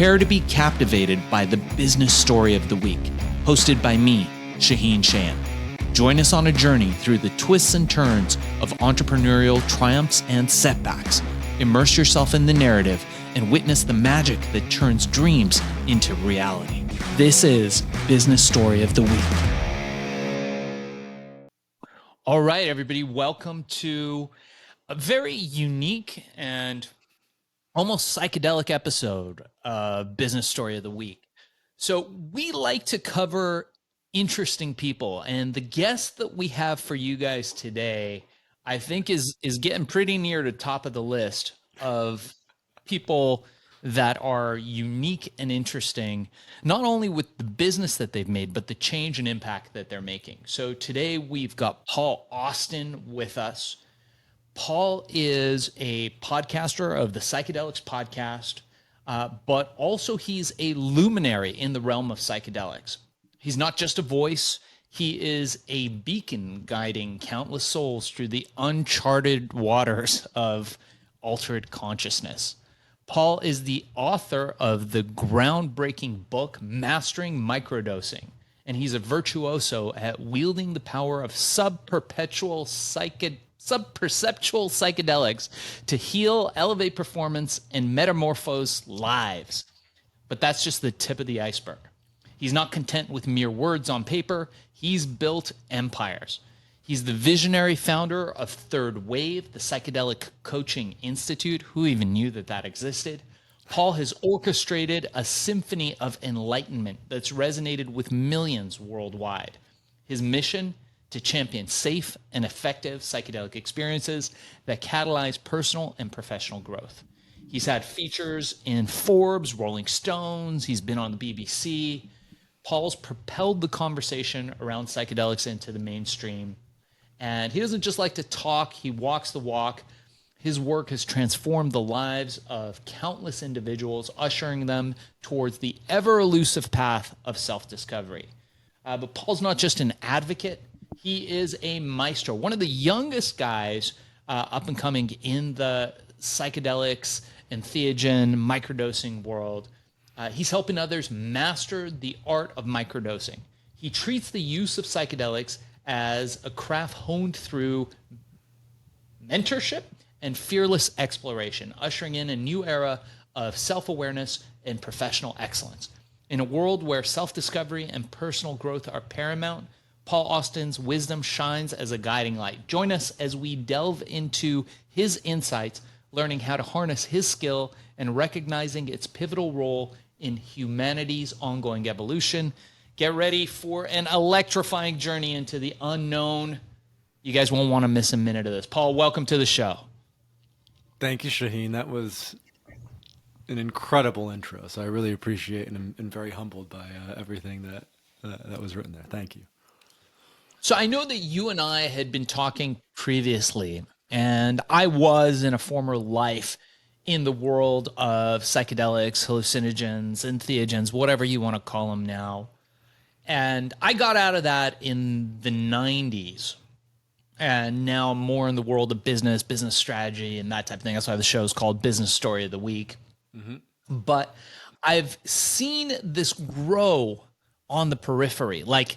prepare to be captivated by the business story of the week, hosted by me, Shaheen Shan. Join us on a journey through the twists and turns of entrepreneurial triumphs and setbacks. Immerse yourself in the narrative and witness the magic that turns dreams into reality. This is Business Story of the Week. All right, everybody, welcome to a very unique and almost psychedelic episode of Business Story of the Week. So we like to cover interesting people, and the guest that we have for you guys today, I think is getting pretty near the top of the list of people that are unique and interesting, not only with the business that they've made, but the change and impact that they're making. So today we've got Paul Austin with us. Paul is a podcaster of the Psychedelics podcast, but also he's a luminary in the realm of psychedelics. He's not just a voice, he is a beacon guiding countless souls through the uncharted waters of altered consciousness. Paul is the author of the groundbreaking book, Mastering Microdosing, and he's a virtuoso at wielding the power of subperceptual psychedelics to heal, elevate performance, and metamorphose lives. But that's just the tip of the iceberg. He's not content with mere words on paper. He's built empires. He's the visionary founder of Third Wave, the Psychedelic Coaching Institute. Who even knew that that existed? Paul has orchestrated a symphony of enlightenment that's resonated with millions worldwide. His mission: to champion safe and effective psychedelic experiences that catalyze personal and professional growth. He's had features in Forbes, Rolling Stones. He's been on the BBC. Paul's propelled the conversation around psychedelics into the mainstream. And he doesn't just like to talk, he walks the walk. His work has transformed the lives of countless individuals, ushering them towards the ever elusive path of self-discovery. But Paul's not just an advocate, he is a maestro, one of the youngest guys up and coming in the psychedelics, entheogen, microdosing world. He's helping others master the art of microdosing. He treats the use of psychedelics as a craft honed through mentorship and fearless exploration, ushering in a new era of self-awareness and professional excellence. In a world where self-discovery and personal growth are paramount, Paul Austin's wisdom shines as a guiding light. Join us as we delve into his insights, learning how to harness his skill and recognizing its pivotal role in humanity's ongoing evolution. Get ready for an electrifying journey into the unknown. You guys won't want to miss a minute of this. Paul, welcome to the show. Thank you, Shaheen. That was an incredible intro, so I really appreciate and am very humbled by everything that was written there. Thank you. So I know that you and I had been talking previously, and I was in a former life in the world of psychedelics, hallucinogens, entheogens, whatever you want to call them now. And I got out of that in the 90s. And now I'm more in the world of business strategy, and that type of thing. That's why the show is called Business Story of the Week. Mm-hmm. But I've seen this grow on the periphery. Like,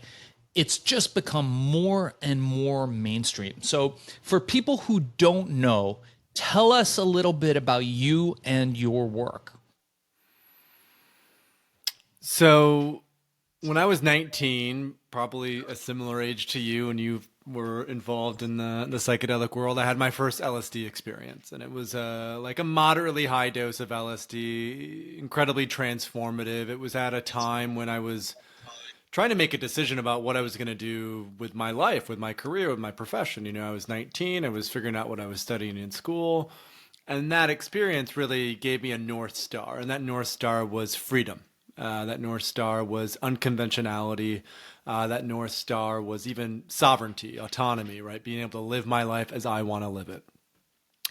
it's just become more and more mainstream. So for people who don't know, tell us a little bit about you and your work. So when I was 19, probably a similar age to you, and you were involved in the psychedelic world, I had my first LSD experience. And it was like a moderately high dose of LSD, incredibly transformative. It was at a time when I was trying to make a decision about what I was going to do with my life, with my career, with my profession. You know, I was 19, I was figuring out what I was studying in school. And that experience really gave me a North Star. And that North Star was freedom. That North Star was unconventionality. That North Star was even sovereignty, autonomy, right? Being able to live my life as I want to live it.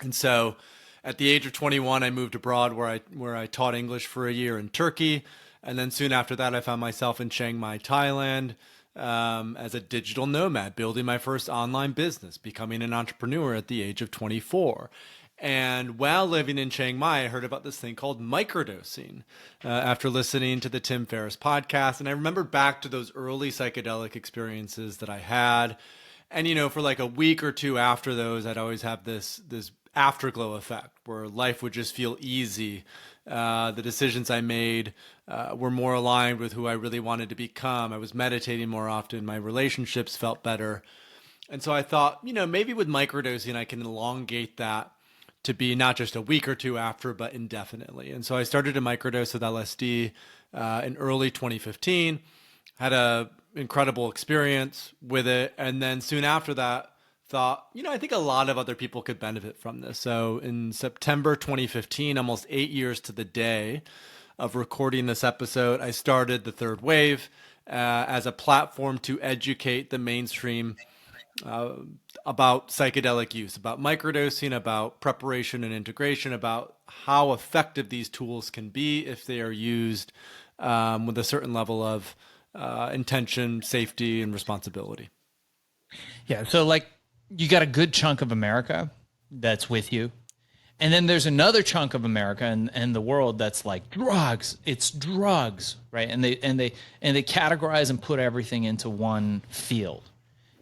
And so at the age of 21, I moved abroad where I taught English for a year in Turkey. And then soon after that, I found myself in Chiang Mai, Thailand, as a digital nomad, building my first online business, becoming an entrepreneur at the age of 24. And while living in Chiang Mai, I heard about this thing called microdosing after listening to the Tim Ferriss podcast. And I remembered back to those early psychedelic experiences that I had. And, for like a week or two after those, I'd always have this afterglow effect where life would just feel easy. The decisions I made were more aligned with who I really wanted to become. I was meditating more often. My relationships felt better. And so I thought, maybe with microdosing, I can elongate that to be not just a week or two after, but indefinitely. And so I started to microdose with LSD in early 2015, had a incredible experience with it. And then soon after that, thought, I think a lot of other people could benefit from this. So in September 2015, almost 8 years to the day of recording this episode, I started the Third Wave as a platform to educate the mainstream about psychedelic use, about microdosing, about preparation and integration, about how effective these tools can be if they are used with a certain level of intention, safety, and responsibility. Yeah. So like you got a good chunk of America that's with you. And then there's another chunk of America and the world that's like drugs. It's drugs, right? And they categorize and put everything into one field.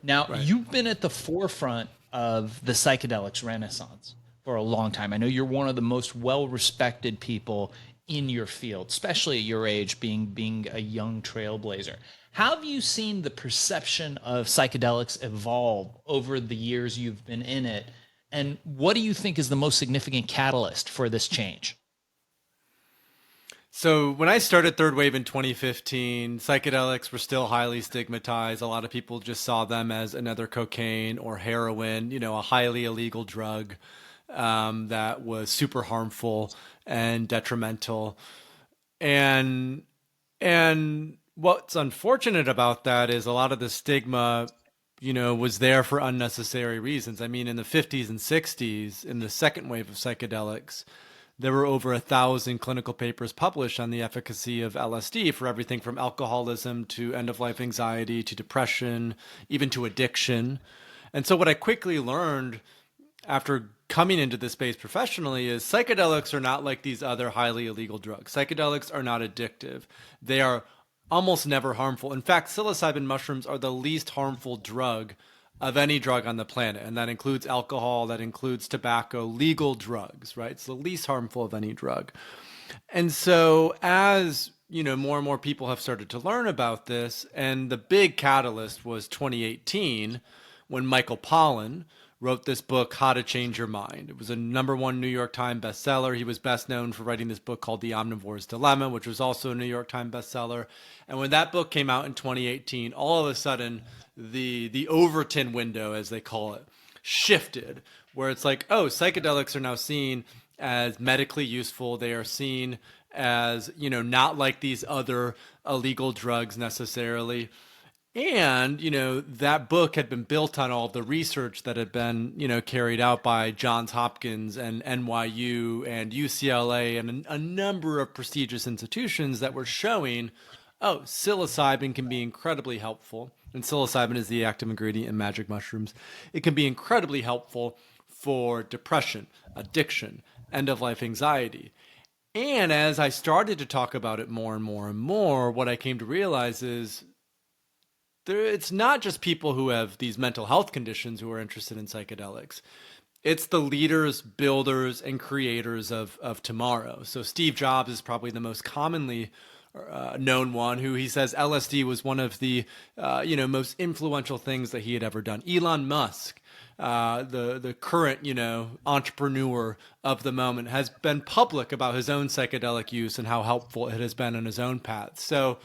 Now, Right. you've been at the forefront of the psychedelics renaissance for a long time. I know you're one of the most well-respected people in your field, especially at your age, being a young trailblazer. How have you seen the perception of psychedelics evolve over the years you've been in it? And what do you think is the most significant catalyst for this change? So when I started Third Wave in 2015, psychedelics were still highly stigmatized. A lot of people just saw them as another cocaine or heroin, a highly illegal drug that was super harmful and detrimental. And and what's unfortunate about that is a lot of the stigma, was there for unnecessary reasons. I mean, in the 50s and 60s, in the second wave of psychedelics, there were over 1,000 clinical papers published on the efficacy of LSD for everything from alcoholism to end of life anxiety to depression, even to addiction. And so, what I quickly learned after coming into this space professionally is psychedelics are not like these other highly illegal drugs. Psychedelics are not addictive. They are almost never harmful. In fact, psilocybin mushrooms are the least harmful drug of any drug on the planet. And that includes alcohol, that includes tobacco, legal drugs, right? It's the least harmful of any drug. And so as more and more people have started to learn about this, and the big catalyst was 2018 when Michael Pollan wrote this book, How to Change Your Mind. It was a #1 New York Times bestseller. He was best known for writing this book called The Omnivore's Dilemma, which was also a New York Times bestseller. And when that book came out in 2018, all of a sudden, the Overton window, as they call it, shifted, where it's like, oh, psychedelics are now seen as medically useful. They are seen as, not like these other illegal drugs necessarily. And, that book had been built on all the research that had been, carried out by Johns Hopkins and NYU and UCLA and a number of prestigious institutions that were showing, oh, psilocybin can be incredibly helpful. And psilocybin is the active ingredient in magic mushrooms. It can be incredibly helpful for depression, addiction, end of life anxiety. And as I started to talk about it more and more and more, what I came to realize is it's not just people who have these mental health conditions who are interested in psychedelics. It's the leaders, builders, and creators of tomorrow. So Steve Jobs is probably the most commonly known one, who he says LSD was one of the most influential things that he had ever done. Elon Musk, the current entrepreneur of the moment, has been public about his own psychedelic use and how helpful it has been on his own path. So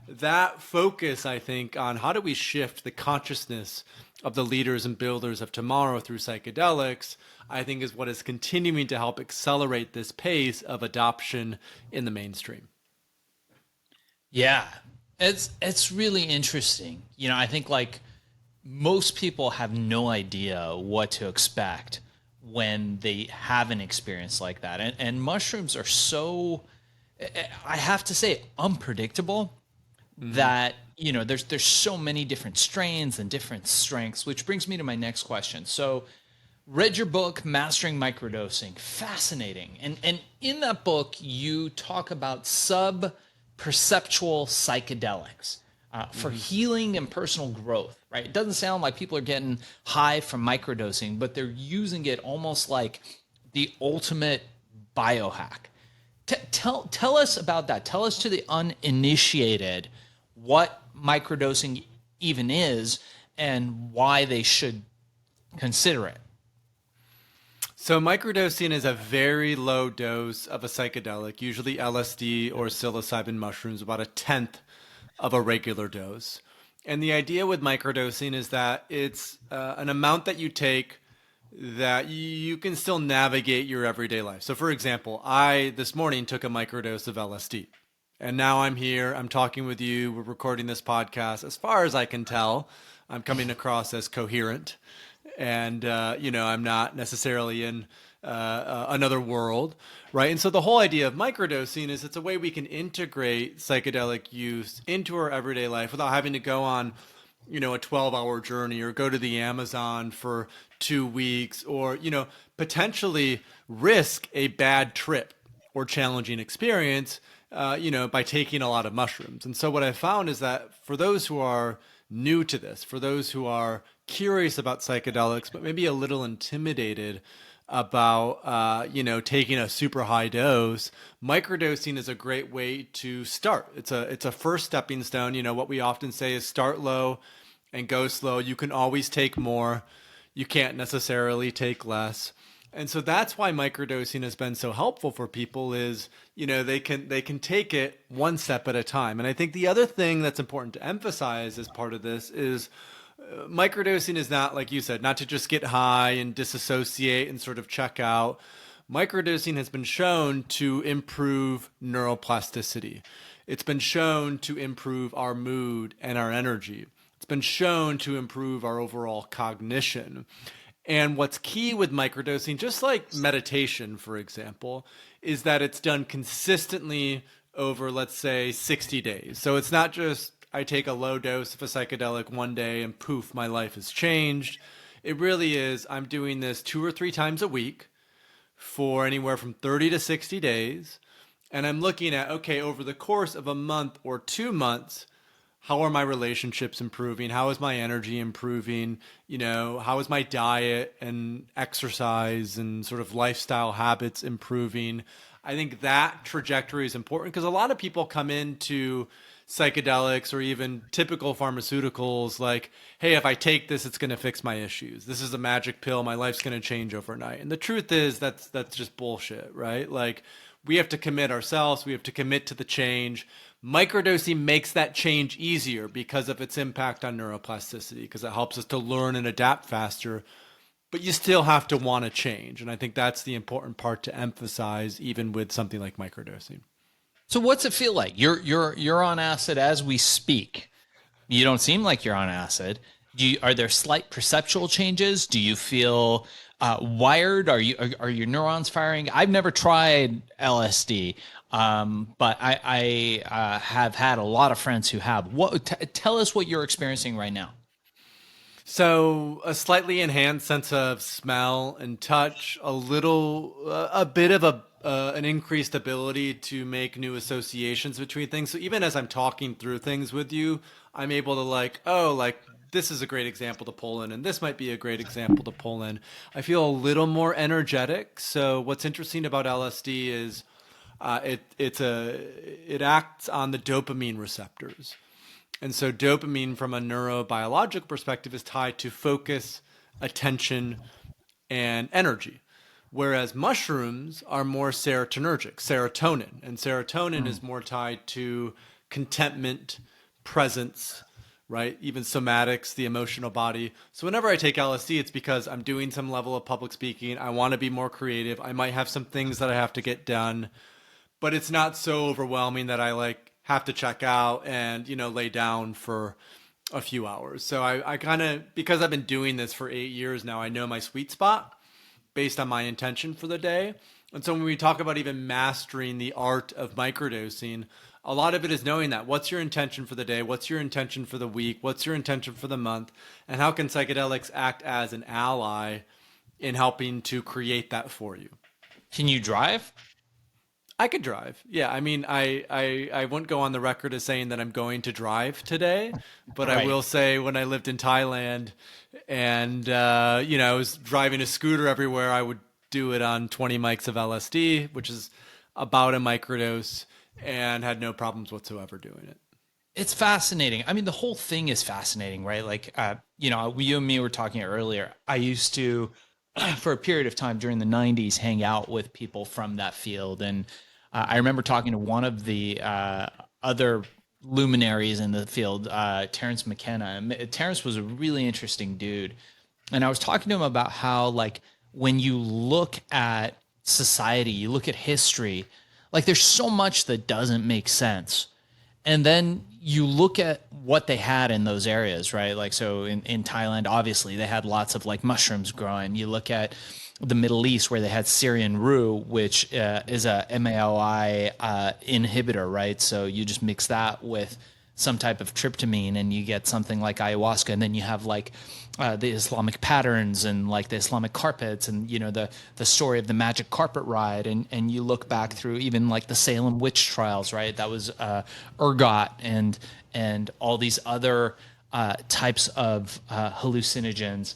that focus, I think, on how do we shift the consciousness of the leaders and builders of tomorrow through psychedelics, I think is what is continuing to help accelerate this pace of adoption in the mainstream. Yeah, it's really interesting. I think like most people have no idea what to expect when they have an experience like that. And mushrooms are so, I have to say, unpredictable that, there's so many different strains and different strengths, which brings me to my next question. So Read your book, Mastering Microdosing. Fascinating. And in that book, you talk about sub-perceptual psychedelics for healing and personal growth, right? It doesn't sound like people are getting high from microdosing, but they're using it almost like the ultimate biohack. Tell us about that. Tell us to the uninitiated what microdosing even is and why they should consider it. So microdosing is a very low dose of a psychedelic, usually LSD or psilocybin mushrooms, about a tenth of a regular dose. And the idea with microdosing is that it's an amount that you take that you can still navigate your everyday life. So for example, I this morning took a microdose of LSD. And now I'm here, I'm talking with you, we're recording this podcast. As far as I can tell, I'm coming across as coherent. And, I'm not necessarily in another world, right? And so the whole idea of microdosing is it's a way we can integrate psychedelic use into our everyday life without having to go on, a 12-hour journey or go to the Amazon for 2 weeks or, potentially risk a bad trip or challenging experience, by taking a lot of mushrooms. And so what I found is that for those who are new to this, for those who are curious about psychedelics, but maybe a little intimidated about, taking a super high dose, microdosing is a great way to start. It's a first stepping stone. What we often say is start low and go slow. You can always take more. You can't necessarily take less. And so that's why microdosing has been so helpful for people is, they can take it one step at a time. And I think the other thing that's important to emphasize as part of this is microdosing is not, like you said, not to just get high and disassociate and sort of check out. Microdosing has been shown to improve neuroplasticity. It's been shown to improve our mood and our energy. It's been shown to improve our overall cognition. And what's key with microdosing, just like meditation, for example, is that it's done consistently over, let's say, 60 days. So it's not just I take a low dose of a psychedelic one day and poof, my life has changed. It really is I'm doing this 2 or 3 times a week for anywhere from 30 to 60 days. And I'm looking at, okay, over the course of a month or 2 months, how are my relationships improving? How is my energy improving? How is my diet and exercise and sort of lifestyle habits improving? I think that trajectory is important because a lot of people come into psychedelics or even typical pharmaceuticals like, hey, if I take this, it's going to fix my issues. This is a magic pill. My life's going to change overnight. And the truth is that's just bullshit, right? Like we have to commit ourselves. We have to commit to the change. Microdosing makes that change easier because of its impact on neuroplasticity, because it helps us to learn and adapt faster. But you still have to want to change. And I think that's the important part to emphasize, even with something like microdosing. So what's it feel like? You're on acid as we speak. You don't seem like you're on acid. Are there slight perceptual changes? Do you feel wired? Are your neurons firing? I've never tried LSD, but I have had a lot of friends who have. Tell us what you're experiencing right now. So a slightly enhanced sense of smell and touch, a bit of an increased ability to make new associations between things. So even as I'm talking through things with you, I'm able to this is a great example to pull in, and this might be a great example to pull in. I feel a little more energetic. So what's interesting about LSD is it acts on the dopamine receptors. And so dopamine from a neurobiological perspective is tied to focus, attention, and energy. Whereas mushrooms are more serotonergic, serotonin. And serotonin is more tied to contentment, presence, right? Even somatics, the emotional body. So whenever I take LSD, it's because I'm doing some level of public speaking. I want to be more creative. I might have some things that I have to get done, but it's not so overwhelming that I have to check out and, lay down for a few hours. So I kind of, because I've been doing this for 8 years now, I know my sweet spot based on my intention for the day. And so when we talk about even mastering the art of microdosing, a lot of it is knowing that. What's your intention for the day? What's your intention for the week? What's your intention for the month? And how can psychedelics act as an ally in helping to create that for you. Can you drive? I could drive. Yeah, I mean, I wouldn't go on the record as saying that I'm going to drive today, but I Right. will say when I lived in Thailand and, I was driving a scooter everywhere, I would do it on 20 mics of LSD, which is about a microdose, and had no problems whatsoever doing it. It's fascinating. I mean, the whole thing is fascinating, right? Like, you and me were talking earlier. I used to, for a period of time during the 90s, hang out with people from that field. And I remember talking to one of the other luminaries in the field, Terrence McKenna. And Terrence was a really interesting dude. And I was talking to him about how, like, when you look at society, you look at history, like, there's so much that doesn't make sense, and then you look at what they had in those areas, right? Like, so in Thailand, obviously they had lots of like mushrooms growing. You look at the Middle East where they had Syrian rue, which is a MAOI inhibitor, right? So you just mix that with some type of tryptamine and you get something like ayahuasca. And then you have like the Islamic patterns and like the Islamic carpets and, the story of the magic carpet ride. And you look back through even like the Salem witch trials, right? That was ergot and all these other types of hallucinogens.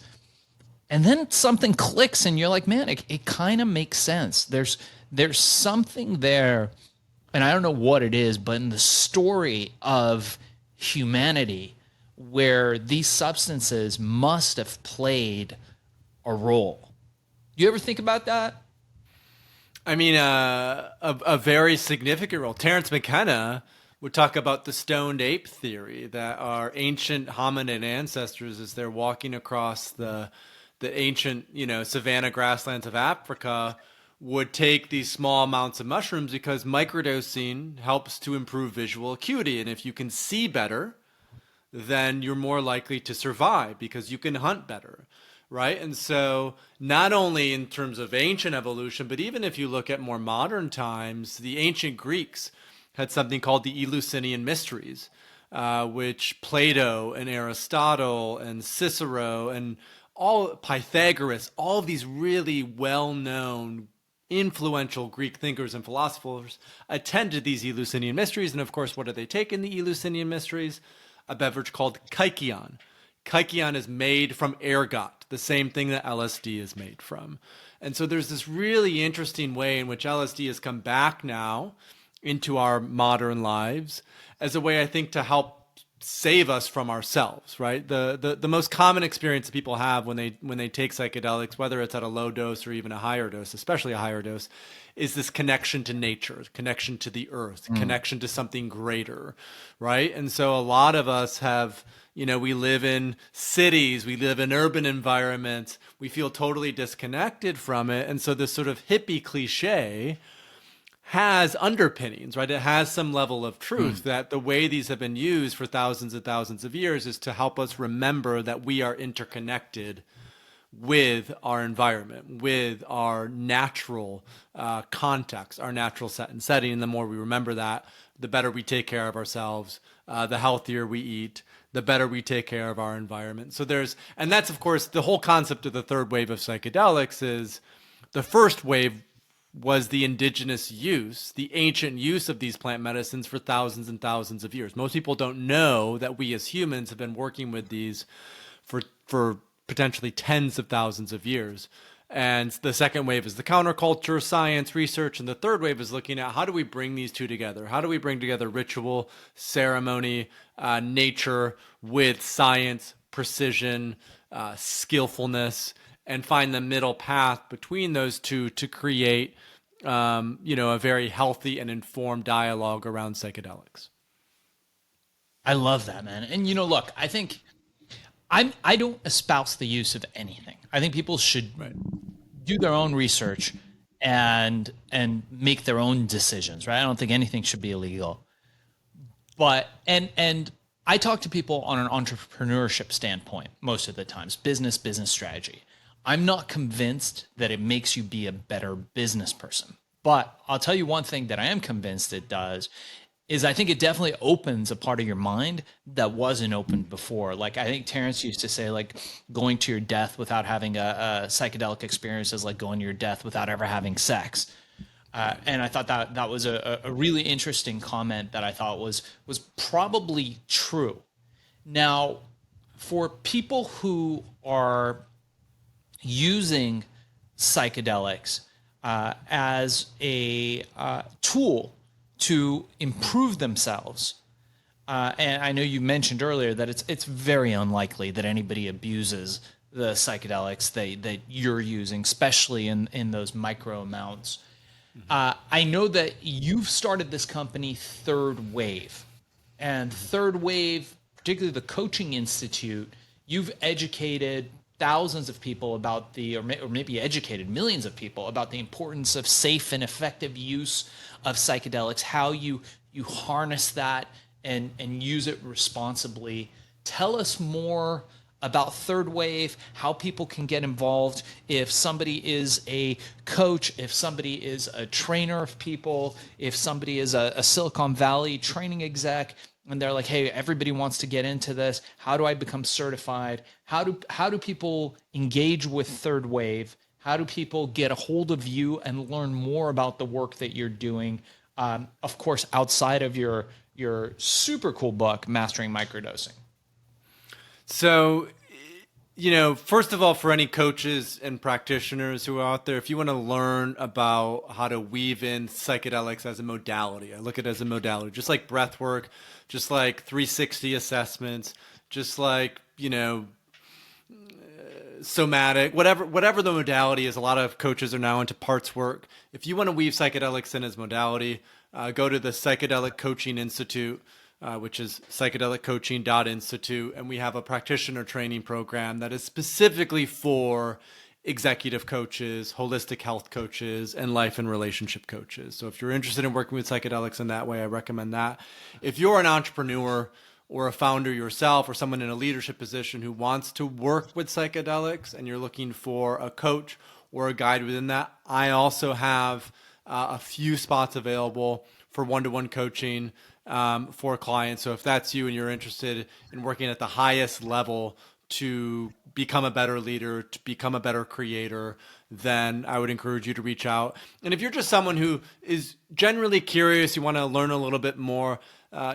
And then something clicks and you're like, man, it kind of makes sense. There's something there, and I don't know what it is, but in the story of humanity where these substances must have played a role. Do you ever think about that? I mean, a very significant role. Terrence McKenna would talk about the stoned ape theory that our ancient hominid ancestors, as they're walking across the ancient, savanna grasslands of Africa, would take these small amounts of mushrooms because microdosing helps to improve visual acuity. And if you can see better, then you're more likely to survive because you can hunt better, right? And so, not only in terms of ancient evolution, but even if you look at more modern times, the ancient Greeks had something called the Eleusinian Mysteries, which Plato and Aristotle and Cicero and all Pythagoras, all of these really well-known influential Greek thinkers and philosophers attended these Eleusinian mysteries. And of course, what do they take in the Eleusinian mysteries? A beverage called kykeon. Kykeon is made from ergot, the same thing that LSD is made from. And so there's this really interesting way in which LSD has come back now into our modern lives as a way, I think, to help save us from ourselves, right? The most common experience that people have when they take psychedelics, whether it's at a low dose or even a higher dose, especially a higher dose, is this connection to nature, connection to the earth, connection to something greater, right? And so a lot of us have, we live in cities, we live in urban environments, we feel totally disconnected from it. And so this sort of hippie cliche has underpinnings, right? It has some level of truth that the way these have been used for thousands and thousands of years is to help us remember that we are interconnected with our environment, with our natural context, our natural set and setting. And the more we remember that, the better we take care of ourselves, the healthier we eat, the better we take care of our environment. So and that's of course the whole concept of the third wave of psychedelics is the first wave was the indigenous use, the ancient use of these plant medicines for thousands and thousands of years. Most people don't know that we as humans have been working with these for potentially tens of thousands of years. And the second wave is the counterculture, science, research. And the third wave is looking at how do we bring these two together? How do we bring together ritual, ceremony, nature with science, precision, skillfulness, and find the middle path between those two to create, a very healthy and informed dialogue around psychedelics. I love that, man. And look, I think I don't espouse the use of anything. I think people should Right. do their own research and make their own decisions, right? I don't think anything should be illegal. But and I talk to people on an entrepreneurship standpoint most of the times, business strategy. I'm not convinced that it makes you be a better business person. But I'll tell you one thing that I am convinced it does is I think it definitely opens a part of your mind that wasn't open before. Like I think Terrence used to say, like going to your death without having a psychedelic experience is like going to your death without ever having sex. And I thought that that was a really interesting comment that I thought was probably true. Now, for people who are using psychedelics as a tool to improve themselves. And I know you mentioned earlier that it's very unlikely that anybody abuses the psychedelics that you're using, especially in those micro amounts. I know that you've started this company, Third Wave, and Third Wave, particularly the Coaching Institute, you've educated thousands of people about or maybe educated millions of people about the importance of safe and effective use of psychedelics, how you harness that and use it responsibly. Tell us more about Third Wave, how people can get involved. If somebody is a coach, if somebody is a trainer of people, if somebody is a Silicon Valley training exec, and they're like, hey, everybody wants to get into this. How do I become certified? How do people engage with Third Wave? How do people get a hold of you and learn more about the work that you're doing? Of course, outside of your super cool book, Mastering Microdosing. So, first of all, for any coaches and practitioners who are out there, if you want to learn about how to weave in psychedelics as a modality, I look at it as a modality, just like breath work, just like 360 assessments, just like, somatic, whatever the modality is. A lot of coaches are now into parts work. If you want to weave psychedelics in as modality, go to the Psychedelic Coaching Institute, which is psychedeliccoaching.institute, and we have a practitioner training program that is specifically for executive coaches, holistic health coaches, and life and relationship coaches. So if you're interested in working with psychedelics in that way, I recommend that. If you're an entrepreneur or a founder yourself or someone in a leadership position who wants to work with psychedelics and you're looking for a coach or a guide within that, I also have a few spots available for one-to-one coaching for clients. So if that's you and you're interested in working at the highest level to become a better leader, to become a better creator, then I would encourage you to reach out. And if you're just someone who is generally curious, you want to learn a little bit more,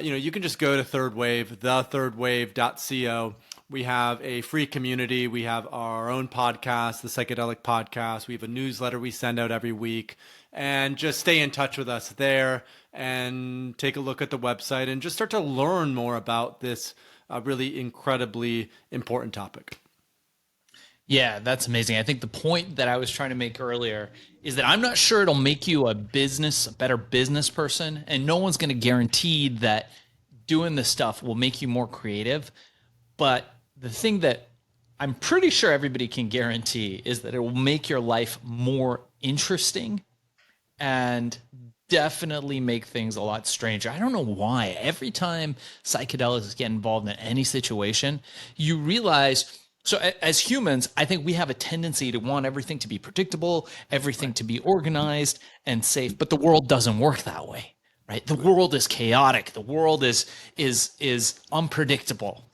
you can just go to Third Wave, thethirdwave.co. We have a free community. We have our own podcast, the Psychedelic Podcast. We have a newsletter we send out every week. And just stay in touch with us there and take a look at the website and just start to learn more about this really incredibly important topic. Yeah, that's amazing. I think the point that I was trying to make earlier is that I'm not sure it'll make you a better business person, and no one's going to guarantee that doing this stuff will make you more creative. But the thing that I'm pretty sure everybody can guarantee is that it will make your life more interesting and definitely make things a lot stranger. I don't know why. Every time psychedelics get involved in any situation, you realize. So as humans, I think we have a tendency to want everything to be predictable, everything to be organized and safe, but the world doesn't work that way, right? The world is chaotic. The world is unpredictable.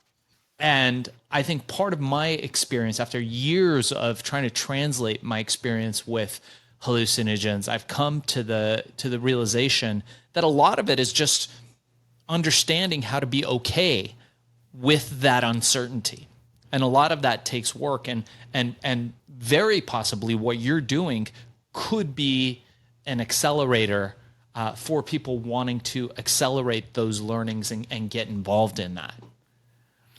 And I think part of my experience after years of trying to translate my experience with hallucinogens, I've come to the realization that a lot of it is just understanding how to be okay with that uncertainty. And a lot of that takes work, and very possibly what you're doing could be an accelerator for people wanting to accelerate those learnings and get involved in that.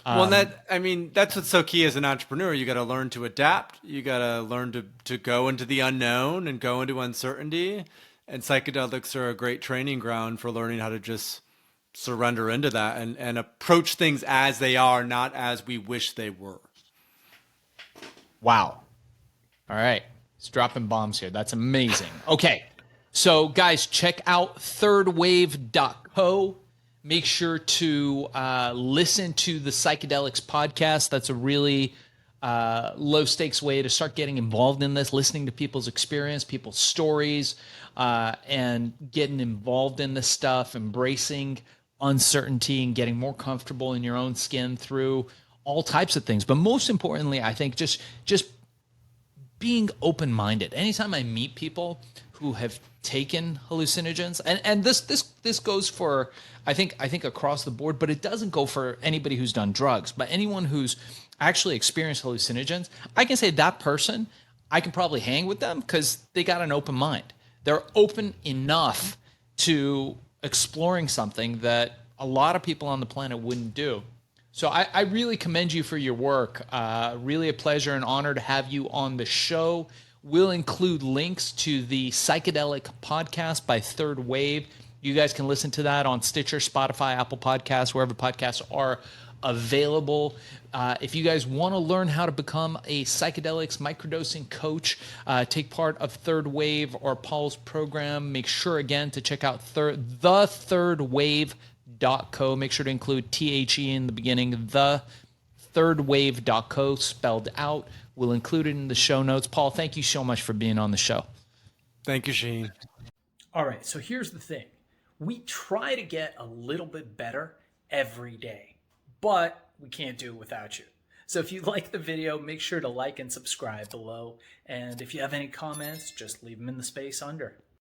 Well, that's what's so key as an entrepreneur. You got to learn to adapt. You got to learn to go into the unknown and go into uncertainty. And psychedelics are a great training ground for learning how to just surrender into that and approach things as they are, not as we wish they were. Wow. All right. It's dropping bombs here. That's amazing. Okay. So guys, check out thirdwave.co. Make sure to listen to the Psychedelics podcast. That's a really low stakes way to start getting involved in this, listening to people's experience, people's stories, and getting involved in this stuff, embracing uncertainty and getting more comfortable in your own skin through all types of things. But most importantly, I think just being open-minded. Anytime I meet people who have taken hallucinogens, and this goes for I think across the board, but it doesn't go for anybody who's done drugs, but anyone who's actually experienced hallucinogens, I can say that person, I can probably hang with them because they got an open mind. They're open enough to exploring something that a lot of people on the planet wouldn't do. So I really commend you for your work. Really a pleasure and honor to have you on the show. We'll include links to the Psychedelic podcast by Third Wave. You guys can listen to that on Stitcher, Spotify, Apple Podcasts, wherever podcasts are available. If you guys want to learn how to become a psychedelics microdosing coach, take part of Third Wave or Paul's program, make sure again to check out the Third Wave .co. Make sure to include THE in the beginning, the thirdwave.co spelled out. We'll include it in the show notes. Paul, thank you so much for being on the show. Thank you, Shane. All right, so here's the thing. We try to get a little bit better every day, but we can't do it without you. So if you like the video, make sure to like and subscribe below. And if you have any comments, just leave them in the space under.